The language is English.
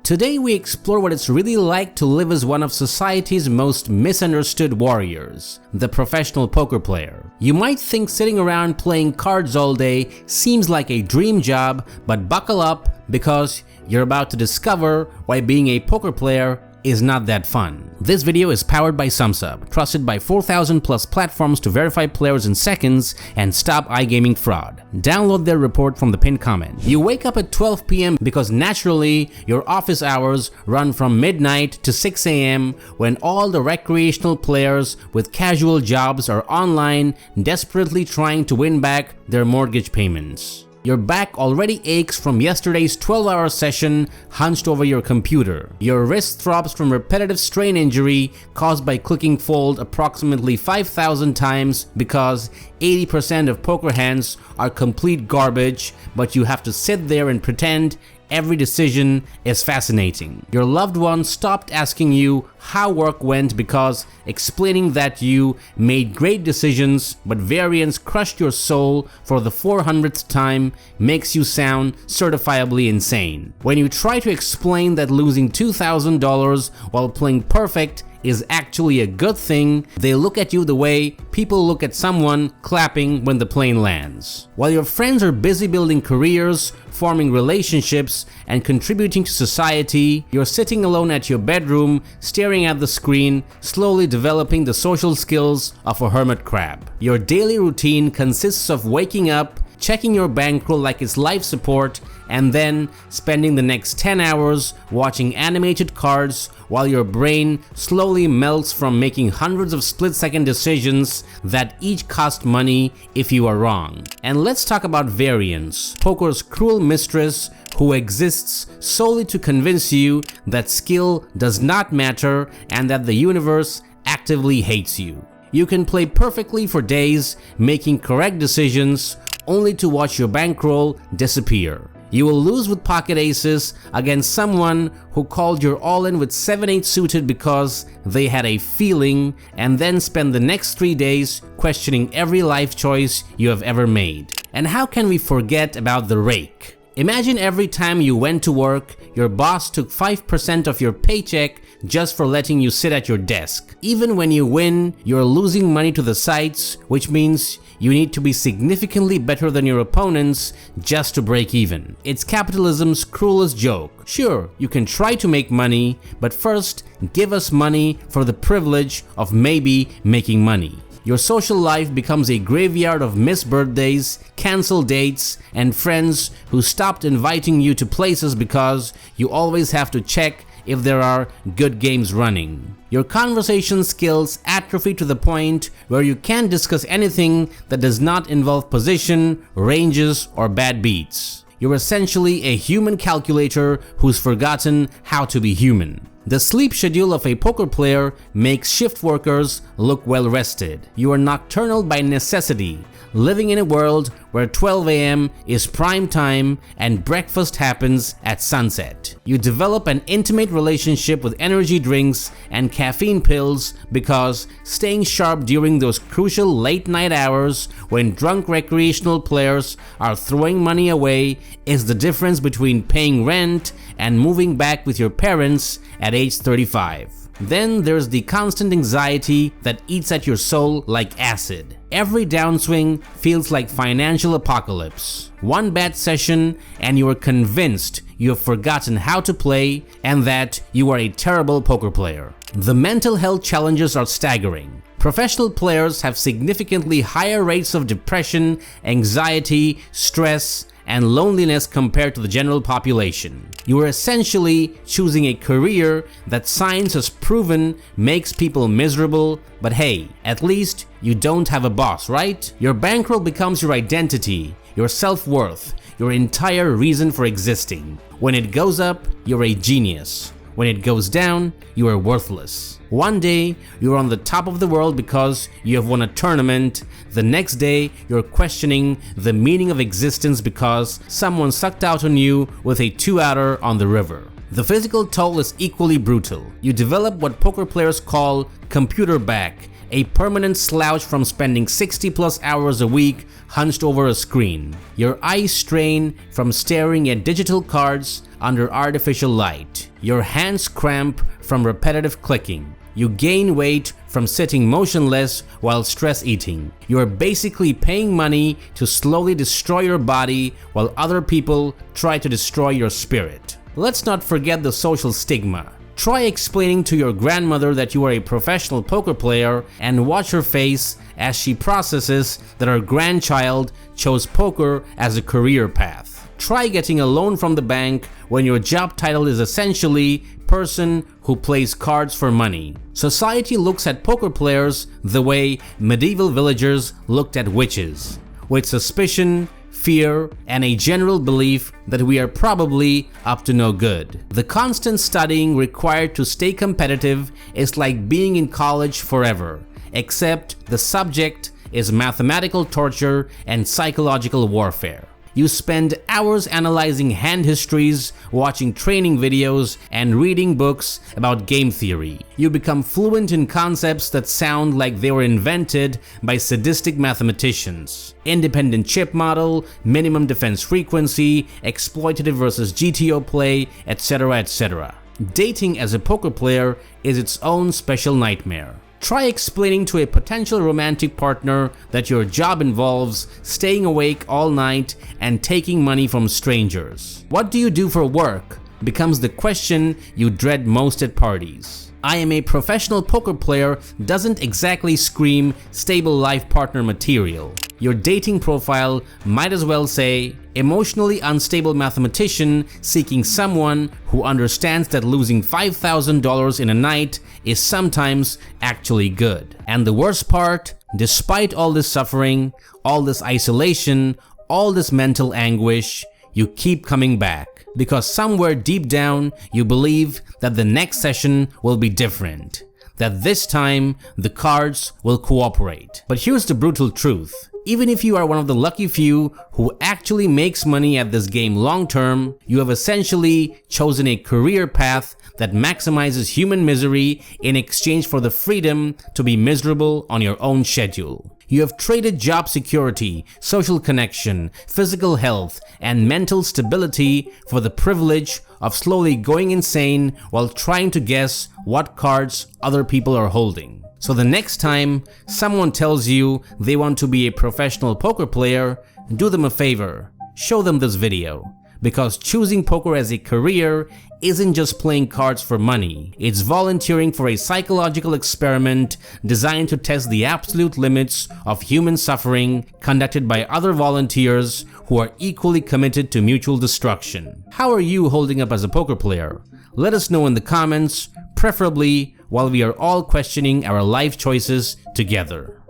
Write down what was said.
Today we explore what it's really like to live as one of society's most misunderstood warriors, the professional poker player. You might think sitting around playing cards all day seems like a dream job, but buckle up because you're about to discover why being a poker player is not that fun. This video is powered by SumSub, trusted by 4,000 plus platforms to verify players in seconds and stop iGaming fraud. Download their report from the pinned comment. You wake up at 12 p.m. because naturally your office hours run from midnight to 6 a.m. when all the recreational players with casual jobs are online desperately trying to win back their mortgage payments. Your back already aches from yesterday's 12-hour session hunched over your computer. Your wrist throbs from repetitive strain injury caused by clicking fold approximately 5,000 times because 80% of poker hands are complete garbage, but you have to sit there and pretend every decision is fascinating. Your loved one stopped asking you how work went because explaining that you made great decisions but variance crushed your soul for the 400th time makes you sound certifiably insane. When you try to explain that losing $2,000 while playing perfect is actually a good thing, they look at you the way people look at someone clapping when the plane lands. While your friends are busy building careers, forming relationships, and contributing to society, you're sitting alone at your bedroom, staring at the screen, slowly developing the social skills of a hermit crab. Your daily routine consists of waking up, checking your bankroll like it's life support, and then spending the next 10 hours watching animated cards while your brain slowly melts from making hundreds of split-second decisions that each cost money if you are wrong. And let's talk about variance, poker's cruel mistress who exists solely to convince you that skill does not matter and that the universe actively hates you. You can play perfectly for days, making correct decisions, only to watch your bankroll disappear. You will lose with pocket aces against someone who called your all-in with 7-8 suited because they had a feeling, and then spend the next 3 days questioning every life choice you have ever made. And how can we forget about the rake? Imagine every time you went to work, your boss took 5% of your paycheck just for letting you sit at your desk. Even when you win, you're losing money to the sites, which means you need to be significantly better than your opponents just to break even. It's capitalism's cruelest joke. Sure, you can try to make money, but first, give us money for the privilege of maybe making money. Your social life becomes a graveyard of missed birthdays, canceled dates, and friends who stopped inviting you to places because you always have to check if there are good games running. Your conversation skills atrophy to the point where you can't discuss anything that does not involve position, ranges, or bad beats. You're essentially a human calculator who's forgotten how to be human. The sleep schedule of a poker player makes shift workers look well rested. You are nocturnal by necessity, living in a world where 12 a.m. is prime time and breakfast happens at sunset. You develop an intimate relationship with energy drinks and caffeine pills because staying sharp during those crucial late night hours when drunk recreational players are throwing money away is the difference between paying rent and moving back with your parents at age 35. Then there's the constant anxiety that eats at your soul like acid. Every downswing feels like financial apocalypse. One bad session and you are convinced you have forgotten how to play and that you are a terrible poker player. The mental health challenges are staggering. Professional players have significantly higher rates of depression, anxiety, stress, and loneliness compared to the general population. You are essentially choosing a career that science has proven makes people miserable, but hey, at least you don't have a boss, right? Your bankroll becomes your identity, your self-worth, your entire reason for existing. When it goes up, you're a genius. When it goes down, you are worthless. One day, you're on the top of the world because you have won a tournament. The next day, you're questioning the meaning of existence because someone sucked out on you with a 2-outer on the river. The physical toll is equally brutal. You develop what poker players call computer back, a permanent slouch from spending 60+ hours a week hunched over a screen. Your eyes strain from staring at digital cards under artificial light. Your hands cramp from repetitive clicking. You gain weight from sitting motionless while stress eating. You are basically paying money to slowly destroy your body while other people try to destroy your spirit. Let's not forget the social stigma. Try explaining to your grandmother that you are a professional poker player and watch her face as she processes that her grandchild chose poker as a career path. Try getting a loan from the bank when your job title is essentially person who plays cards for money. Society looks at poker players the way medieval villagers looked at witches, with suspicion, fear, and a general belief that we are probably up to no good. The constant studying required to stay competitive is like being in college forever, except the subject is mathematical torture and psychological warfare. You spend hours analyzing hand histories, watching training videos, and reading books about game theory. You become fluent in concepts that sound like they were invented by sadistic mathematicians. Independent chip model, minimum defense frequency, exploitative versus GTO play, etc., etc. Dating as a poker player is its own special nightmare. Try explaining to a potential romantic partner that your job involves staying awake all night and taking money from strangers. What do you do for work becomes the question you dread most at parties. I am a professional poker player doesn't exactly scream stable life partner material. Your dating profile might as well say emotionally unstable mathematician seeking someone who understands that losing $5,000 in a night is sometimes actually good. And the worst part, despite all this suffering, all this isolation, all this mental anguish, you keep coming back. Because somewhere deep down, you believe that the next session will be different. That this time, the cards will cooperate. But here's the brutal truth. Even if you are one of the lucky few who actually makes money at this game long term, you have essentially chosen a career path that maximizes human misery in exchange for the freedom to be miserable on your own schedule. You have traded job security, social connection, physical health, and mental stability for the privilege of slowly going insane while trying to guess what cards other people are holding. So the next time someone tells you they want to be a professional poker player, do them a favor, show them this video. Because choosing poker as a career isn't just playing cards for money. It's volunteering for a psychological experiment designed to test the absolute limits of human suffering conducted by other volunteers who are equally committed to mutual destruction. How are you holding up as a poker player? Let us know in the comments, preferably while we are all questioning our life choices together.